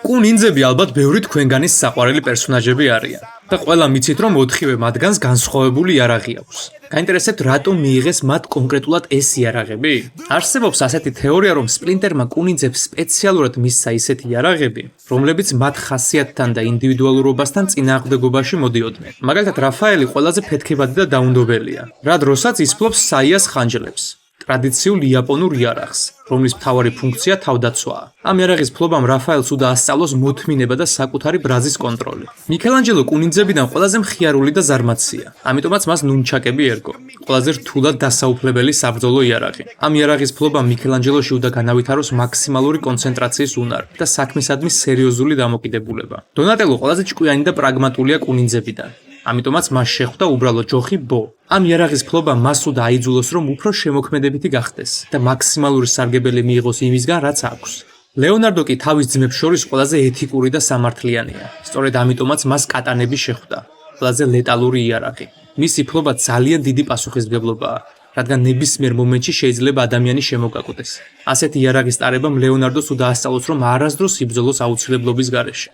კუ ნინძები ალბათ ბევრი თქვენგანის საყვარელი პერსონაჟები არიან და ყველა მიცით რომ 4-ვე მათგანს განსხვავებული იარაღი აქვს. გაინტერესებთ რატომ მიიღეს მათ კონკრეტულად ეს იარაღები? არსებობს ასეთი თეორია რომ სპლინტერმა კუ ნინძებს სპეციალურად მისცა ისეთი იარაღები, რომლებიც მათ ხასიათთან და ინდივიდუალურობასთან წინააღმდეგობაში მოდიოდნენ. მაგალითად რაფაელი ყველაზე ფეთქებადი და დაუნდობელია, რა დროსაც ისფლობს საიას ხანჯლებს. ტრადიციულ იაპონურ იარაღს, რომლის მთავარი ფუნქცია თავდაცვაა. ამ იარაღის ფლობამ რაფაელს უდაასწავლოს მოთმინება და საკუთარი ბრაზის კონტროლი. მიქელანჯელო კუ ნინძებიდან ყველაზე მხიარული და ზარმაცია, ამიტომაც მას ნუნჩაკები ერგო, ყველაზე რთულად დასაუფლებელი საბრძოლო იარაღი. ამ იარაღის ფლობამ მიქელანჯელოში უნდა განავითაროს მაქსიმალური კონცენტრაციის უნარი და საქმისადმი სერიოზული დამოკიდებულება. დონატელო ყველაზე ჭკვიანი და პრაგმატულია კუ ნინძებიდან. ამიტომაც მას შეხვდა უბრალო ჯოხი ბო. ამ იარაღის ფლობა მას უნდა აიძულოს რომ უფრო შემოქმედებითი გახდეს და მაქსიმალური სარგებელი მიიღოს იმისგან რაც აქვს. ლეონარდო კი თავის ძმებს შორის ყველაზე ეთიკური და სამართლიანია. სწორედ ამიტომაც მას კატანები შეხვდა, ყველაზე ლეტალური იარაღი. მისი ფლობა ძალიან დიდი პასუხისმგებლობაა, რადგან ნებისმიერ მომენტში შეიძლება ადამიანი შემოგაკვდეს. ასეთი იარაღის ტარებამ ლეონარდოს უნდა ასწავლოს რომ არასდროს იბრძოლოს აუცილებლობის გარეშე.